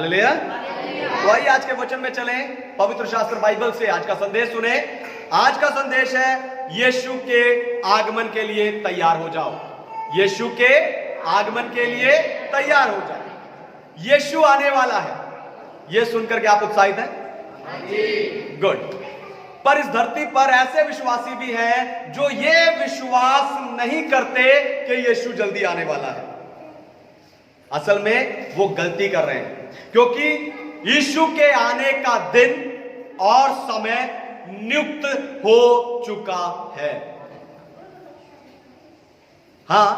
Hallelujah. तो आइए आज के वचन में चलें, पवित्र शास्त्र बाइबल से आज का संदेश सुने। आज का संदेश है यीशु के आगमन के लिए तैयार हो जाओ। यीशु के आगमन के लिए तैयार हो जाओ। यीशु आने वाला है, यह सुनकर के आप उत्साहित हैं? गुड। पर इस धरती पर ऐसे विश्वासी भी हैं जो ये विश्वास नहीं करते कि यीशु जल्दी आने वाला है। असल में वो गलती कर रहे हैं, क्योंकि यीशु के आने का दिन और समय नियुक्त हो चुका है। हां,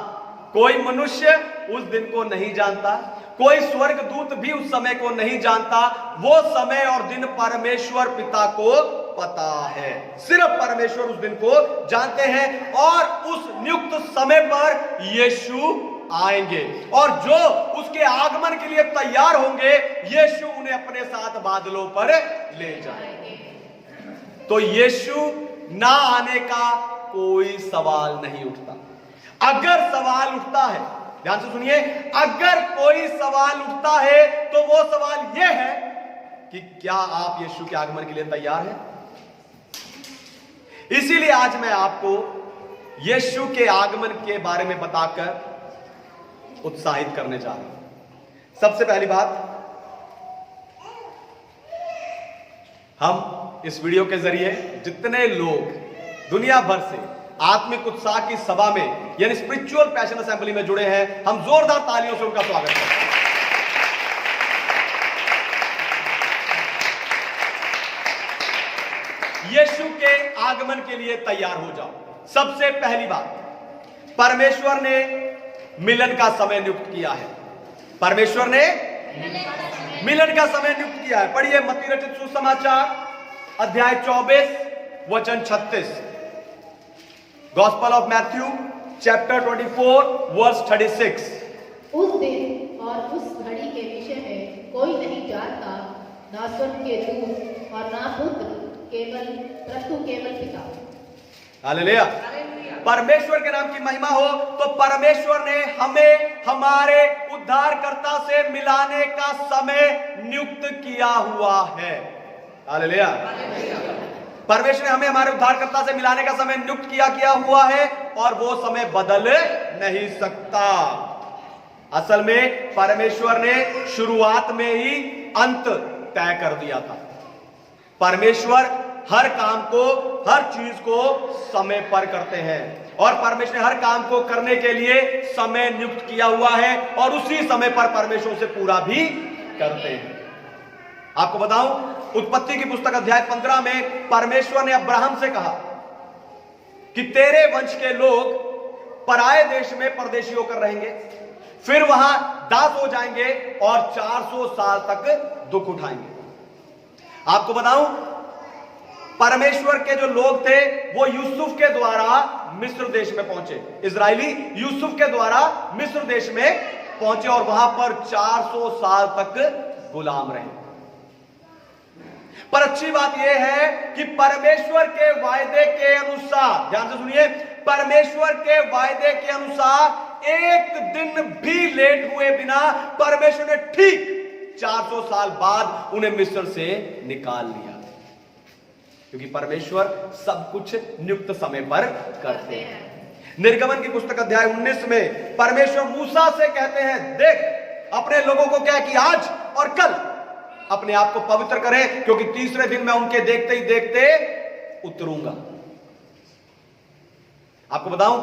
कोई मनुष्य उस दिन को नहीं जानता, कोई स्वर्गदूत भी उस समय को नहीं जानता। वो समय और दिन परमेश्वर पिता को पता है। सिर्फ परमेश्वर उस दिन को जानते हैं और उस नियुक्त समय पर यीशु आएंगे और जो उसके आगमन के लिए तैयार होंगे, यीशु उन्हें अपने साथ बादलों पर ले जाएंगे। तो यीशु ना आने का कोई सवाल नहीं उठता। अगर सवाल उठता है, ध्यान से सुनिए, अगर कोई सवाल उठता है तो वो सवाल यह है कि क्या आप यीशु के आगमन के लिए तैयार हैं? इसीलिए आज मैं आपको यीशु के आगमन के बारे में बताकर उत्साहित करने जा रहा हूं। सबसे पहली बात, हम इस वीडियो के जरिए जितने लोग दुनिया भर से आत्मिक उत्साह की सभा में यानी स्पिरिचुअल पैशन असेंबली में जुड़े हैं, हम जोरदार तालियों से उनका स्वागत करते हैं। यीशु के आगमन के लिए तैयार हो जाओ। सबसे पहली बात, परमेश्वर ने मिलन का समय नियुक्त किया है। परमेश्वर ने मिलन का समय नियुक्त किया है। पढ़िए मत्ती रचित सुसमाचार अध्याय 24 वचन 36। Gospel of Matthew chapter 24 verse 36। उस दिन और उस घड़ी के विषय में कोई नहीं जानता, ना स्वर्ग के दूत और ना पुत्र, केवल पिता। हालेलुया। परमेश्वर के नाम की महिमा हो। तो परमेश्वर ने हमें हमारे उद्धारकर्ता से मिलाने का समय नियुक्त किया हुआ है। हालेलुया। परमेश्वर ने हमें हमारे उद्धारकर्ता से मिलाने का समय नियुक्त किया हुआ है और वो समय बदल नहीं सकता। असल में परमेश्वर ने शुरुआत में ही अंत तय कर दिया था। परमेश्वर हर काम को, हर चीज को समय पर करते हैं और परमेश्वर ने हर काम को करने के लिए समय नियुक्त किया हुआ है और उसी समय पर परमेश्वर से पूरा भी करते हैं। आपको बताऊं, उत्पत्ति की पुस्तक अध्याय 15 में परमेश्वर ने अब्राहम से कहा कि तेरे वंश के लोग पराये देश में परदेशी होकर रहेंगे, फिर वहां दास हो जाएंगे और 400 साल तक दुख उठाएंगे। आपको बताऊं, परमेश्वर के जो लोग थे वो यूसुफ के द्वारा मिस्र देश में पहुंचे। इजरायली यूसुफ के द्वारा मिस्र देश में पहुंचे और वहां पर 400 साल तक गुलाम रहे। पर अच्छी बात यह है कि परमेश्वर के वायदे के अनुसार, ध्यान से सुनिए, परमेश्वर के वायदे के अनुसार एक दिन भी लेट हुए बिना परमेश्वर ने ठीक 400 साल बाद उन्हें मिस्र से निकाल लिया, क्योंकि परमेश्वर सब कुछ नियुक्त समय पर करते हैं। निर्गमन की पुस्तक अध्याय 19 में परमेश्वर मूसा से कहते हैं, देख अपने लोगों को क्या कि आज और कल अपने आप को पवित्र करें, क्योंकि तीसरे दिन मैं उनके देखते ही देखते उतरूंगा। आपको बताऊं,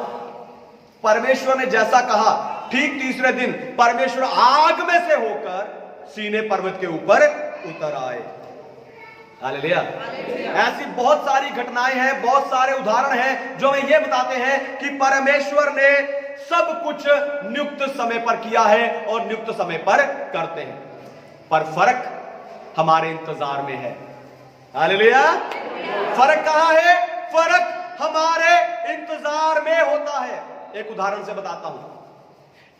परमेश्वर ने जैसा कहा, ठीक तीसरे दिन परमेश्वर आग में से होकर सीने पर्वत के ऊपर उतर आए। हालेलुया। ऐसी बहुत सारी घटनाएं हैं, बहुत सारे उदाहरण हैं जो हमें यह बताते हैं कि परमेश्वर ने सब कुछ नियुक्त समय पर किया है और नियुक्त समय पर करते हैं। पर फर्क हमारे इंतजार में है। हालेलुया। फर्क कहां है? फर्क हमारे इंतजार में होता है। एक उदाहरण से बताता हूं।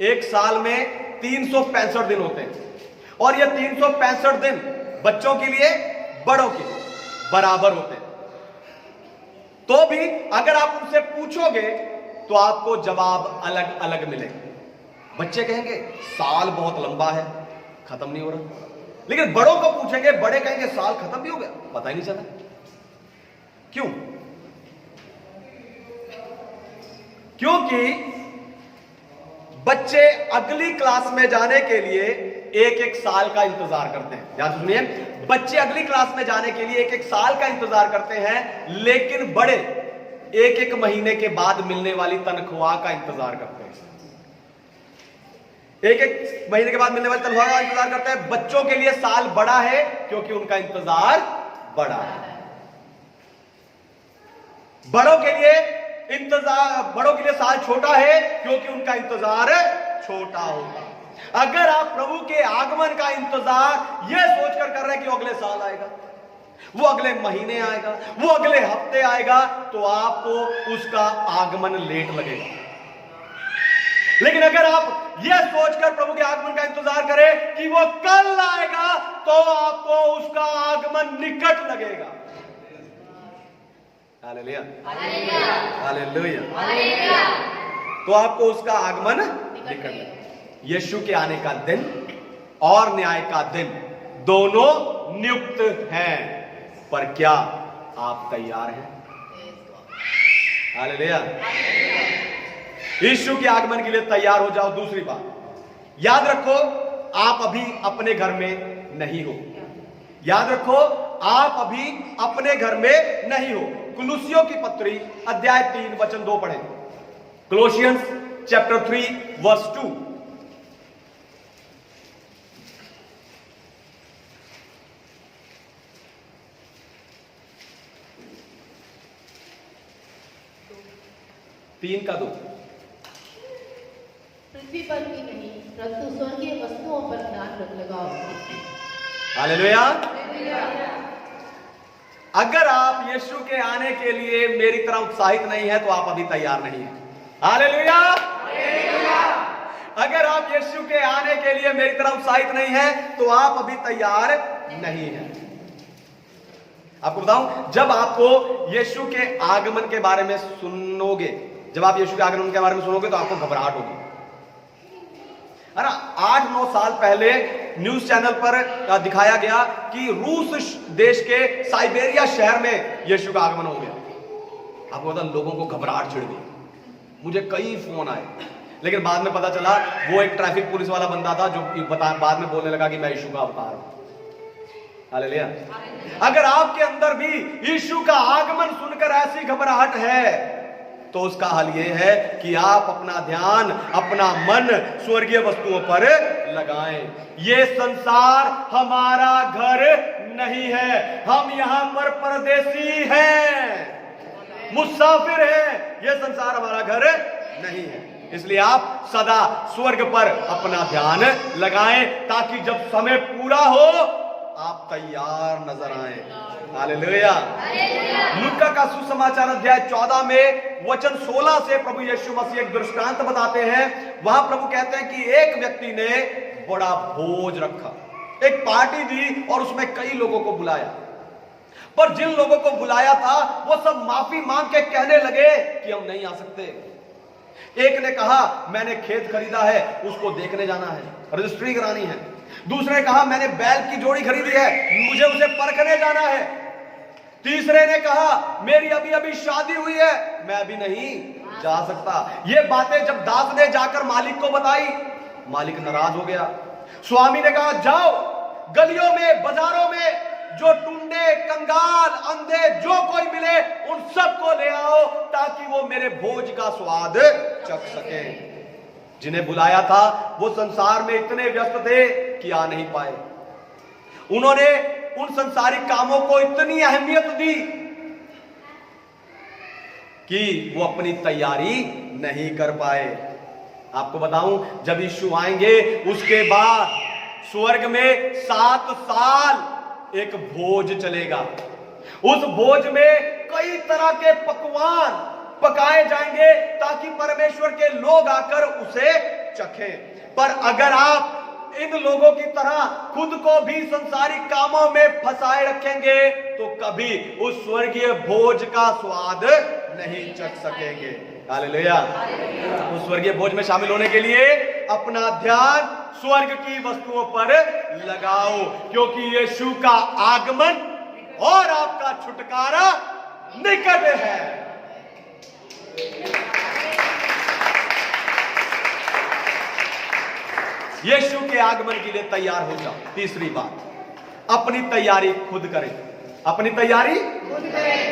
एक साल में 365 दिन होते हैं और ये 365 दिन बच्चों के लिए, बड़ों के लिए बराबर होते हैं। तो भी अगर आप उनसे पूछोगे तो आपको जवाब अलग अलग मिलेंगे। बच्चे कहेंगे साल बहुत लंबा है, खत्म नहीं हो रहा। लेकिन बड़ों को पूछेंगे, बड़े कहेंगे साल खत्म भी हो गया, पता ही नहीं चला। क्यों? क्योंकि बच्चे अगली क्लास में जाने के लिए एक एक साल का इंतजार करते हैं। ध्यान से सुनिए, बच्चे अगली क्लास में जाने के लिए एक एक साल का इंतजार करते हैं, लेकिन बड़े एक एक महीने के बाद मिलने वाली तनख्वाह का इंतजार करते हैं। एक एक महीने के बाद मिलने वाली तनख्वाह का इंतजार करते हैं। बच्चों के लिए साल बड़ा है क्योंकि उनका इंतजार बड़ा है। बड़ों के लिए साल छोटा है क्योंकि उनका इंतजार छोटा होगा। अगर आप प्रभु के आगमन का इंतजार यह सोचकर कर रहे हैं कि वो अगले साल आएगा, वो अगले महीने आएगा, वो अगले हफ्ते आएगा, तो आपको उसका आगमन लेट लगेगा। लेकिन अगर आप यह सोचकर प्रभु के आगमन का इंतजार करें कि वो कल आएगा, तो आपको उसका आगमन निकट लगेगा। Hallelujah, hallelujah, hallelujah. तो आपको उसका आगमन निकट लगेगा। यीशु के आने का दिन और न्याय का दिन दोनों नियुक्त हैं, पर क्या आप तैयार हैं? हालेलुया। यीशु के आगमन के लिए तैयार हो जाओ। दूसरी बात याद रखो, आप अभी अपने घर में नहीं हो। याद रखो, आप अभी अपने घर में नहीं हो। कुलुसियों की पत्री अध्याय 3 वचन 2 पढ़ें। कोलोसियंस चैप्टर 3 वर्स 2। तीन का 2। पृथ्वी पर भी नहीं, परंतु स्वर्गीय वस्तुओं पर ध्यान लगाओ। हालेलुया। अगर आप यीशु के आने के लिए मेरी तरह उत्साहित नहीं है, तो आप अभी तैयार नहीं है। हालेलुया। अगर आप यीशु के आने के लिए मेरी तरह उत्साहित नहीं है, तो आप अभी तैयार नहीं है। आपको बताऊं, जब आपको यीशु के आगमन के बारे में सुनोगे, जब आप यीशु के आगमन के बारे में सुनोगे, तो आपको घबराहट होगी, है ना। 8-9 साल पहले न्यूज चैनल पर दिखाया गया कि रूस देश के साइबेरिया शहर में यीशु का आगमन हो गया। आपको पता, लोगों को घबराहट छिड़ गई। मुझे कई फोन आए, लेकिन बाद में पता चला वो एक ट्रैफिक पुलिस वाला बंदा था जो बाद में बोलने लगा कि मैं यीशु का अवतार हूं। हालेलुया। अगर आपके अंदर भी यीशु का आगमन सुनकर ऐसी घबराहट है, तो उसका हल यह है कि आप अपना ध्यान, अपना मन स्वर्गीय वस्तुओं पर लगाएं। ये संसार हमारा घर नहीं है, हम यहां पर परदेसी हैं, मुसाफिर हैं। ये संसार हमारा घर नहीं है। इसलिए आप सदा स्वर्ग पर अपना ध्यान लगाएं, ताकि जब समय पूरा हो आप तैयार नजर आए। हालेलुया। लूका का सुसमाचार अध्याय 14 में वचन 16 से प्रभु यीशु मसीह एक दृष्टांत बताते हैं। वहां प्रभु कहते हैं कि एक व्यक्ति ने बड़ा भोज रखा, एक पार्टी दी और उसमें कई लोगों को बुलाया। पर जिन लोगों को बुलाया था वो सब माफी मांग के कहने लगे कि हम नहीं आ सकते। एक ने कहा मैंने खेत खरीदा है, उसको देखने जाना है, रजिस्ट्री करानी है। दूसरे ने कहा मैंने बैल की जोड़ी खरीदी है, मुझे उसे परखने जाना है। तीसरे ने कहा मेरी अभी अभी शादी हुई है, मैं अभी नहीं जा सकता। ये बातें जब दास ने जाकर मालिक को बताई, मालिक नाराज हो गया। स्वामी ने कहा जाओ गलियों में, बाजारों में जो टुंडे, कंगाल, अंधे जो कोई मिले उन सबको ले आओ, ताकि वो मेरे भोज का स्वाद चख सके। जिन्हें बुलाया था वो संसार में इतने व्यस्त थे कि आ नहीं पाए। उन्होंने उन संसारिक कामों को इतनी अहमियत दी कि वो अपनी तैयारी नहीं कर पाए। आपको बताऊं, जब यीशु आएंगे उसके बाद स्वर्ग में 7 साल एक भोज चलेगा। उस भोज में कई तरह के पकवान पकाए जाएंगे ताकि परमेश्वर के लोग आकर उसे चखें। पर अगर आप इन लोगों की तरह खुद को भी संसारिक कामों में फंसाए रखेंगे तो कभी उस स्वर्गीय भोज का स्वाद नहीं चख सकेंगे। हालेलुया। उस स्वर्गीय भोज में शामिल होने के लिए अपना ध्यान स्वर्ग की वस्तुओं पर लगाओ, क्योंकि यीशु का आगमन और आपका छुटकारा निकट है। यीशु के आगमन के लिए तैयार हो जाओ। तीसरी बात, अपनी तैयारी खुद करें। अपनी तैयारी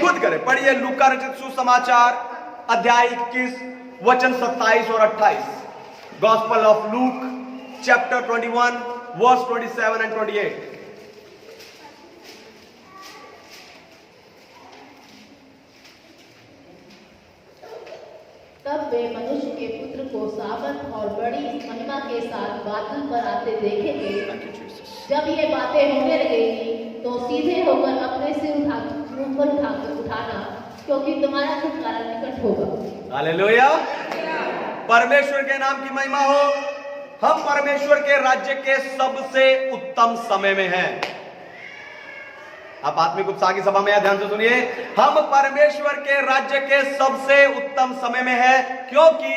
खुद करें। पढ़िए लूका रचित सुसमाचार अध्याय 21 वचन 27 और 28। Gospel of Luke chapter 21 verse 27 and 28। तब वे मनुष्य के पुत्र को सावन और बड़ी महिमा के साथ बादल पर आते देखेंगे। जब ये बातें होने लगेंगी तो सीधे होकर अपने सिर ऊपर उठाना, क्योंकि तुम्हारा छुटकारा निकट होगा। हालेलुया। परमेश्वर के नाम की महिमा हो। हम परमेश्वर के राज्य के सबसे उत्तम समय में हैं। आप आत्मिक उत्साह की सभा में ध्यान से सुनिए। हम परमेश्वर के राज्य के सबसे उत्तम समय में है, क्योंकि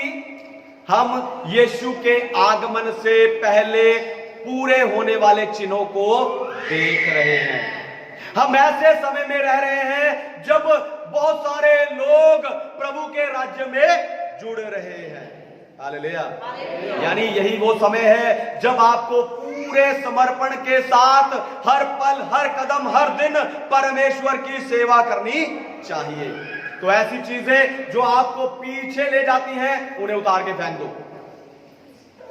हम यीशु के आगमन से पहले पूरे होने वाले चिन्हों को देख रहे हैं। हम ऐसे समय में रह रहे हैं जब बहुत सारे लोग प्रभु के राज्य में जुड़ रहे हैं। हालेलुया। यानी यही वो समय है जब आपको पूरे समर्पण के साथ हर पल, हर कदम, हर दिन परमेश्वर की सेवा करनी चाहिए। तो ऐसी चीजें जो आपको पीछे ले जाती हैं, उन्हें उतार के फेंक दो।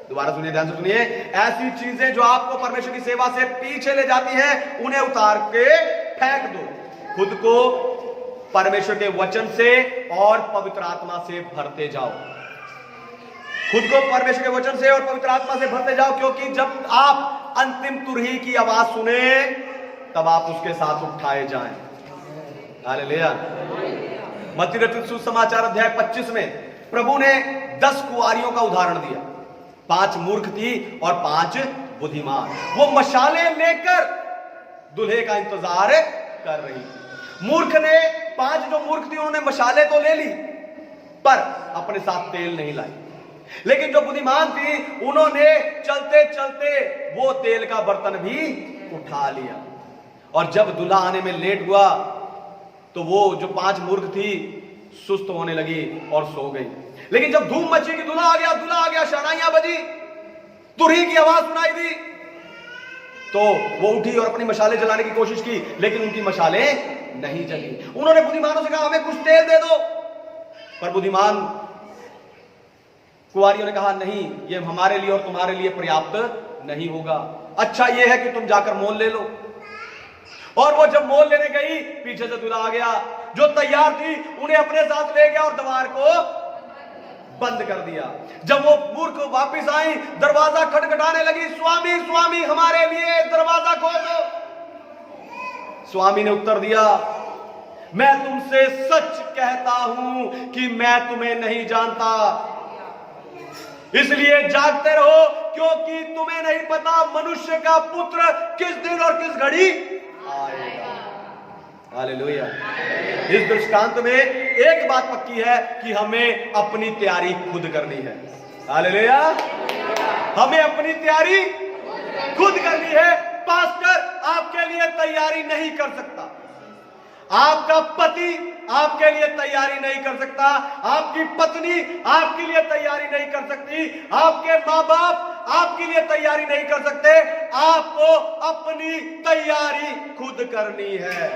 दोबारा सुनिए, ध्यान से सुनिए। ऐसी चीजें जो आपको परमेश्वर की सेवा से पीछे ले जाती हैं, उन्हें उतार के फेंक दो। खुद को परमेश्वर के वचन से और पवित्र आत्मा से भरते जाओ। खुद को परमेश्वर के वचन से और पवित्र आत्मा से भरते जाओ, क्योंकि जब आप अंतिम तुरही की आवाज सुने तब आप उसके साथ उठाए जाएं। हालेलुया। मत्ती रचित सुसमाचार अध्याय 25 में प्रभु ने 10 कुंवारियों का उदाहरण दिया। 5 मूर्ख थी और 5 बुद्धिमान। वो मशाले लेकर दूल्हे का इंतजार कर रही। मूर्ख ने 5 जो मूर्ख थी उन्होंने मशाले तो ले ली, पर अपने साथ तेल नहीं लाई। लेकिन जो बुद्धिमान थी उन्होंने चलते चलते वो तेल का बर्तन भी उठा लिया। और जब दूल्हा आने में लेट हुआ तो वो जो 5 मूर्ख थी सुस्त होने लगी और सो गई। लेकिन जब धूम मची कि दूल्हा आ गया, शहनाइयां बजी, तुरही की आवाज सुनाई दी, तो वो उठी और अपनी मशाले जलाने की कोशिश की, लेकिन उनकी मशाले नहीं जली। उन्होंने बुद्धिमानों से कहा हमें कुछ तेल दे दो, पर बुद्धिमान कुंवारियों ने कहा नहीं, ये हमारे लिए और तुम्हारे लिए पर्याप्त नहीं होगा। अच्छा ये है कि तुम जाकर मोल ले लो। और वो जब मोल लेने गई, पीछे से दूल्हा आ गया। जो तैयार थी उन्हें अपने साथ ले गया और द्वार को बंद कर दिया। जब वो मूर्ख वापिस आई, दरवाजा खटखटाने लगी, स्वामी स्वामी हमारे लिए दरवाजा खोल दो। स्वामी ने उत्तर दिया, मैं तुमसे सच कहता हूं कि मैं तुम्हें नहीं जानता, इसलिए जागते रहो, क्योंकि तुम्हें नहीं पता मनुष्य का पुत्र किस दिन और किस घड़ी आएगा। हालेलुया। इस दृष्टांत में एक बात पक्की है कि हमें अपनी तैयारी खुद करनी है। हालेलुया। हमें अपनी तैयारी खुद करनी है। पास्टर आपके लिए तैयारी नहीं कर सकता, आपका पति आपके लिए तैयारी नहीं कर सकता, आपकी पत्नी आपके लिए तैयारी नहीं कर सकती, आपके माँ बाप आपके लिए तैयारी नहीं कर सकते। आपको अपनी तैयारी खुद करनी है।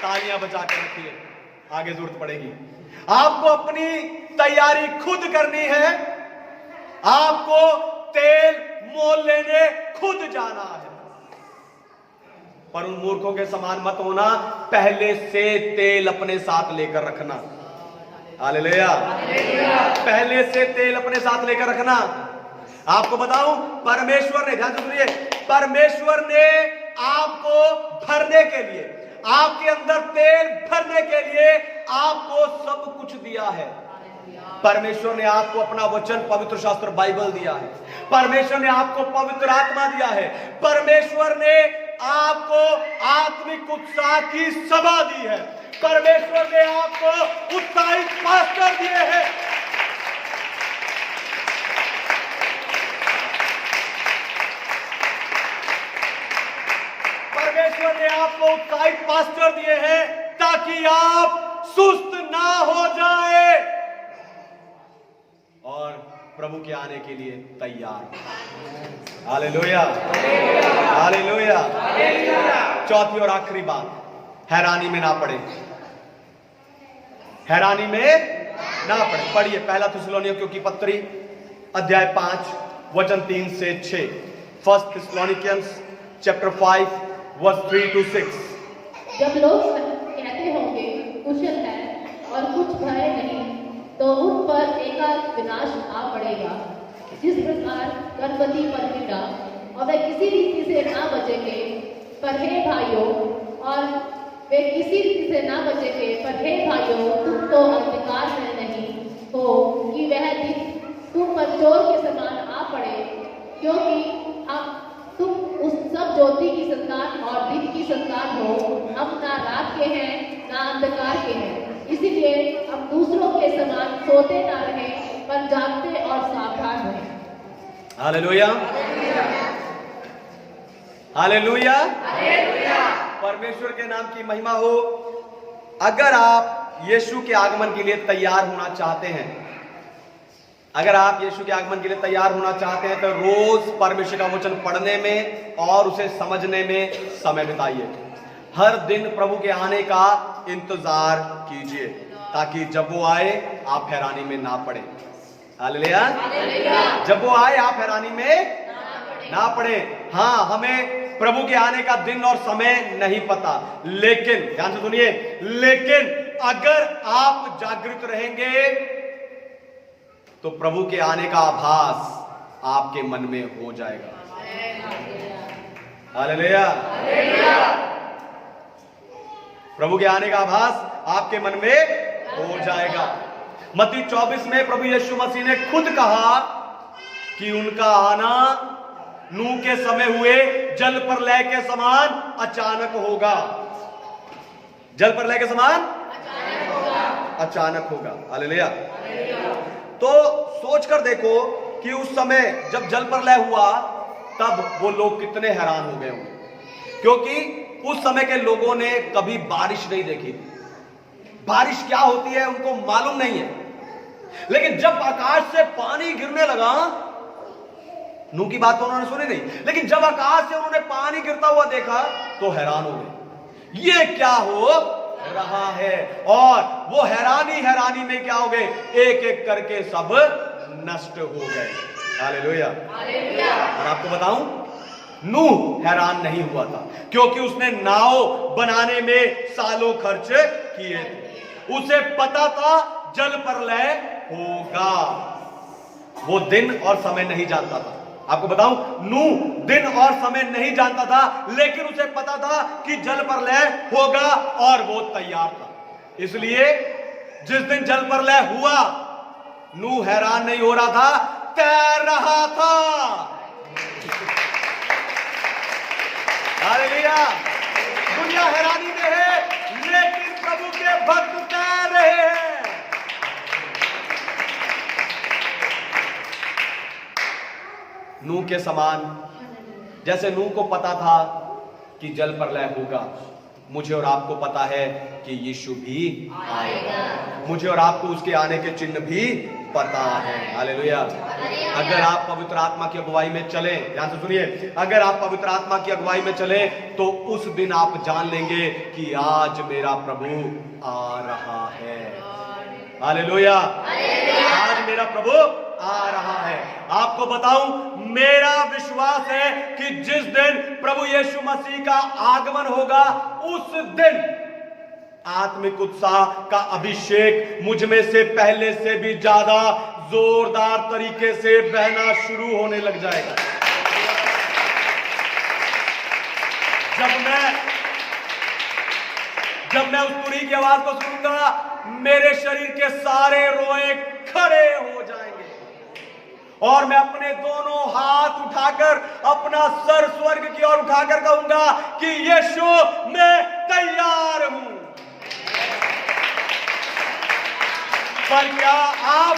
तालियां बचा के रखिए, आगे जरूरत पड़ेगी। आपको अपनी तैयारी खुद करनी है। आपको तेल मोल लेने खुद जाना है। पर उन मूर्खों के समान मत होना, पहले से तेल अपने साथ लेकर रखना। हालेलुया। पहले से तेल अपने साथ लेकर रखना। आपको बताऊं, परमेश्वर ने, ध्यान से सुनिए, परमेश्वर ने आपको भरने के लिए, आपके अंदर तेल भरने के लिए आपको सब कुछ दिया है। परमेश्वर ने आपको अपना वचन, पवित्र शास्त्र बाइबल दिया है। परमेश्वर ने आपको पवित्र आत्मा दिया है। परमेश्वर ने आपको आत्मिक उत्साह की सभा दी है। परमेश्वर ने आपको उत्साहित पास्टर दिए हैं। परमेश्वर ने आपको उत्साहित पास्टर दिए हैं ताकि आप सुस्त ना हो जाए और प्रभु के आने के लिए तैयार। Hallelujah, hallelujah. चौथी और आखिरी बात, हैरानी में ना पड़े, हैरानी में ना पड़े। पढ़िए पहला थिस्सलुनीकियों की पत्री अध्याय 5 वचन 3 से 6। First Thessalonians chapter 5 verse 3 to 6। जब लोग कहते होंगे कुशल है और कुछ भय नहीं, तो उन पर एकाएक विनाश आ पड़ेगा। जिस प्रकार गर्भवती पर पीड़ा और वे किसी रीति से ना बचेंगे, पर हे भाइयों, और वे किसी रीति से ना बचेंगे, पर हे भाइयों, तुम तो अंधकार में नहीं हो कि वह दिन तुम पर चोर के समान आ पड़े, क्योंकि अब तुम उस सब ज्योति की संतान और दिन की संतान हो। हम ना रात के हैं ना अंधकार के हैं, इसलिए हम दूसरों के समान सोते ना रहे, पर जागते और सावधान रहें। हालेलुया, हालेलुया, परमेश्वर के नाम की महिमा हो। अगर आप यीशु के आगमन के लिए तैयार होना चाहते हैं, अगर आप यीशु के आगमन के लिए तैयार होना चाहते हैं, तो रोज परमेश्वर का वचन पढ़ने में और उसे समझने में समय बिताइए। हर दिन प्रभु के आने का इंतजार कीजिए ताकि जब वो आए आप हैरानी में ना पड़े। हालेलुया, जब वो आए आप हैरानी में ना पड़े। हाँ, हमें प्रभु के आने का दिन और समय नहीं पता, लेकिन ध्यान से सुनिए, लेकिन अगर आप जागृत रहेंगे तो प्रभु के आने का आभास आपके मन में हो जाएगा। हालेलुया, प्रभु के आने का आभास आपके मन में हो जाएगा। मत्ती 24 में प्रभु यीशु मसीह ने खुद कहा कि उनका आना नूह के समय हुए जल प्रलय के समान अचानक होगा। जल प्रलय के समान अचानक होगा। हालेलुया। तो सोच कर देखो कि उस समय जब जल प्रलय हुआ तब वो लोग कितने हैरान हो गए होंगे, क्योंकि उस समय के लोगों ने कभी बारिश नहीं देखी। बारिश क्या होती है उनको मालूम नहीं है, लेकिन जब आकाश से पानी गिरने लगा, नूह की बात तो उन्होंने सुनी नहीं, लेकिन जब आकाश से उन्होंने पानी गिरता हुआ देखा तो हैरान हो गए, ये क्या हो रहा है। और वो हैरानी में क्या हो गए, एक एक करके सब नष्ट हो गए। हालेलुया। और आपको बताऊं, नूह हैरान नहीं हुआ था, क्योंकि उसने नाव बनाने में सालों खर्च किए थे। उसे पता था जल प्रलय होगा, वो दिन और समय नहीं जानता था। आपको बताऊं, नूह दिन और समय नहीं जानता था, लेकिन उसे पता था कि जल प्रलय होगा और वो तैयार था। इसलिए जिस दिन जल प्रलय हुआ, नूह हैरान नहीं हो रहा था, तैर रहा था। हालेलुया। दुनिया हैरानी में है, लेकिन प्रभु के भक्त तैर रहे हैं। नूह के समान, जैसे नूह को पता था कि जल प्रलय होगा, मुझे और आपको पता है कि यीशु भी आएगा। मुझे और आपको उसके आने के चिन्ह भी पता है। हालेलुया। अगर आप पवित्र आत्मा की अगुवाई में चलें, ध्यान से सुनिए, अगर आप पवित्र आत्मा की अगुवाई में चलें तो उस दिन आप जान लेंगे कि आज मेरा प्रभु आ रहा है। हालेलुया। आज मेरा प्रभु आ रहा है। आपको बताऊं, मेरा विश्वास है कि जिस दिन प्रभु यीशु मसीह का आगमन होगा, उस दिन आत्मिक उत्साह का अभिषेक मुझ में से पहले से भी ज्यादा जोरदार तरीके से बहना शुरू होने लग जाएगा। जब मैं उस तुरी की आवाज को सुनूंगा, मेरे शरीर के सारे रोए खड़े हो जाएंगे और मैं अपने दोनों हाथ उठाकर अपना सर स्वर्ग की ओर उठाकर कहूंगा कि यीशु मैं तैयार हूं। पर क्या आप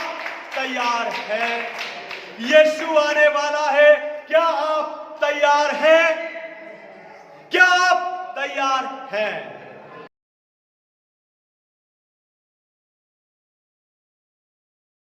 तैयार हैं? यीशु आने वाला है, क्या आप तैयार हैं? क्या आप तैयार हैं?